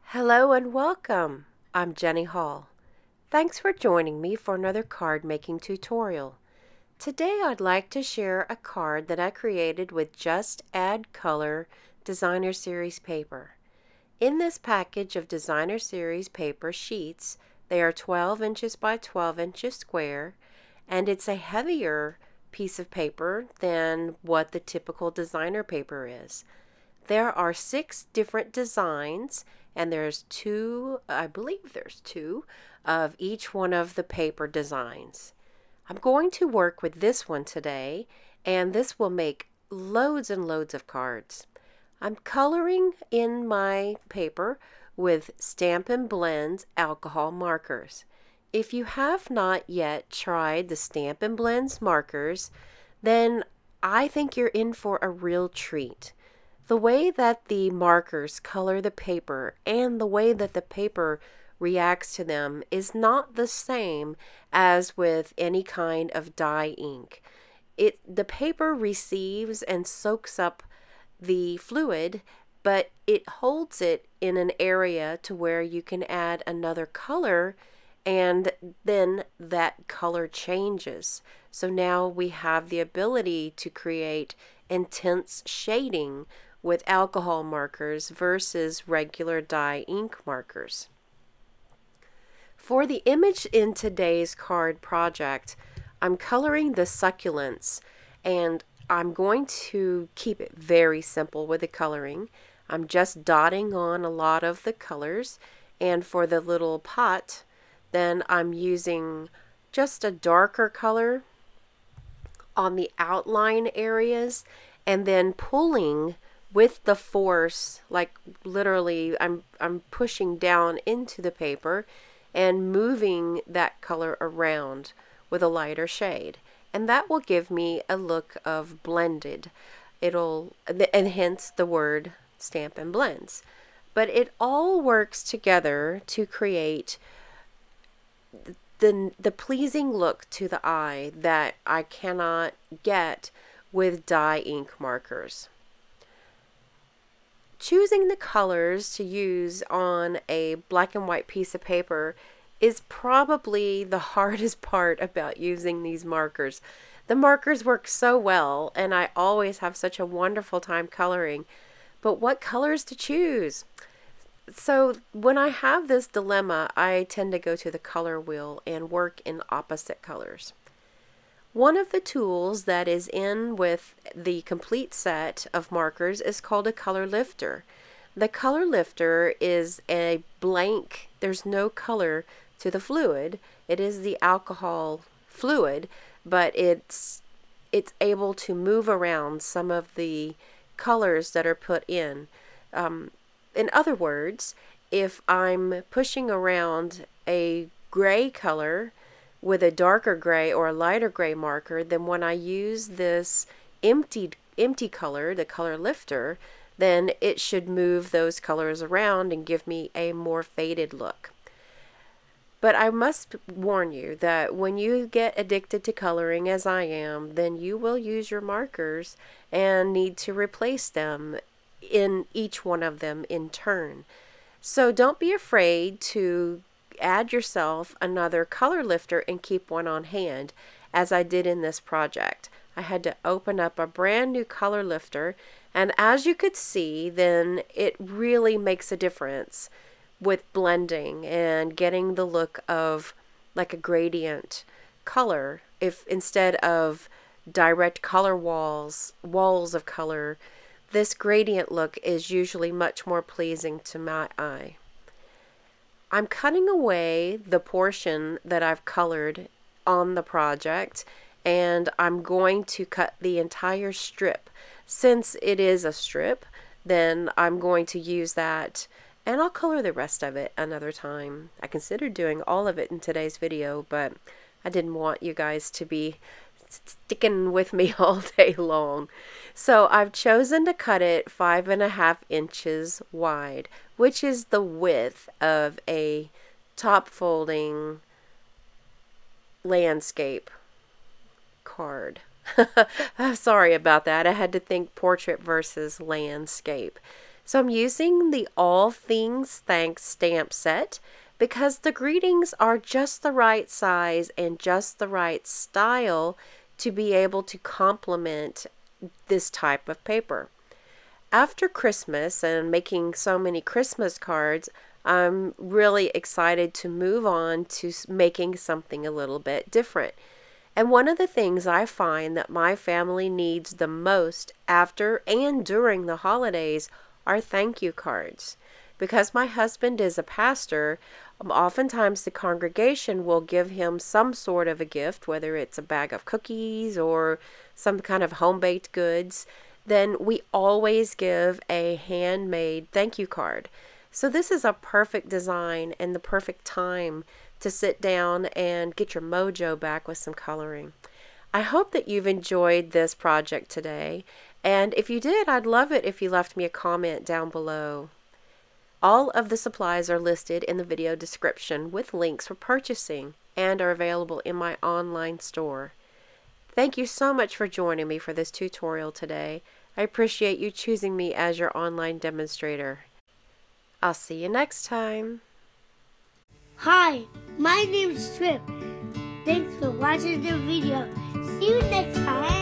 Hello and welcome. I'm Jenny Hall. Thanks for joining me for another card making tutorial. Today I'd like to share a card that I created with just Add Color Designer Series paper. In this package of Designer Series paper sheets, they are 12 inches by 12 inches square, and it's a heavier piece of paper than what the typical designer paper is. There are 6 different designs, and there's I believe there's two of each one of the paper designs. I'm going to work with this one today, and this will make loads and loads of cards. I'm coloring in my paper with Stampin Blends alcohol markers. If you have not yet tried the Stampin Blends markers, then I think you're in for a real treat. The way that the markers color the paper and the way that the paper reacts to them is not the same as with any kind of dye ink. The paper receives and soaks up the fluid, but it holds it in an area to where you can add another color, and then that color changes. So now we have the ability to create intense shading with alcohol markers versus regular dye ink markers. For the image in today's card project, I'm coloring the succulents, and I'm going to keep it very simple with the coloring. I'm just dotting on a lot of the colors, and for the little pot, then I'm using just a darker color on the outline areas, and then pulling with the force, like literally I'm pushing down into the paper and moving that color around with a lighter shade, and that will give me a look of blended. And hence the word Stampin Blends. But it all works together to create the pleasing look to the eye that I cannot get with dye ink markers. Choosing the colors to use on a black and white piece of paper is probably the hardest part about using these markers. The markers work so well, and I always have such a wonderful time coloring, but what colors to choose? So when I have this dilemma, I tend to go to the color wheel and work in opposite colors. One of the tools that is in with the complete set of markers is called a color lifter. The color lifter is a blank, there's no color to the fluid. It is the alcohol fluid, but it's able to move around some of the colors that are put in. In other words, if I'm pushing around a gray color with a darker gray or a lighter gray marker, then when I use this empty color, the color lifter, then it should move those colors around and give me a more faded look. But I must warn you that when you get addicted to coloring, as I am, then you will use your markers and need to replace them in each one of them in turn. So don't be afraid to add yourself another color lifter and keep one on hand, as I did in this project. I had to open up a brand new color lifter, and as you could see, then it really makes a difference with blending and getting the look of like a gradient color. If instead of direct color walls of color, this gradient look is usually much more pleasing to my eye. I'm cutting away the portion that I've colored on the project, and I'm going to cut the entire strip. Since it is a strip, then I'm going to use that, and I'll color the rest of it another time. I considered doing all of it in today's video, but I didn't want you guys to be sticking with me all day long. So I've chosen to cut it 5.5 inches wide, which is the width of a top folding landscape card. Sorry about that. I had to think portrait versus landscape. So I'm using the All Things Thanks stamp set because the greetings are just the right size and just the right style to be able to complement this type of paper. After Christmas and making so many Christmas cards, I'm really excited to move on to making something a little bit different. And one of the things I find that my family needs the most after and during the holidays are thank you cards. Because my husband is a pastor, oftentimes the congregation will give him some sort of a gift, whether it's a bag of cookies or some kind of home-baked goods. Then we always give a handmade thank you card. So this is a perfect design and the perfect time to sit down and get your mojo back with some coloring. I hope that you've enjoyed this project today, and if you did, I'd love it if you left me a comment down below. All of the supplies are listed in the video description with links for purchasing and are available in my online store. Thank you so much for joining me for this tutorial today. I appreciate you choosing me as your online demonstrator. I'll see you next time. Hi, my name is Trip. Thanks for watching the video. See you next time.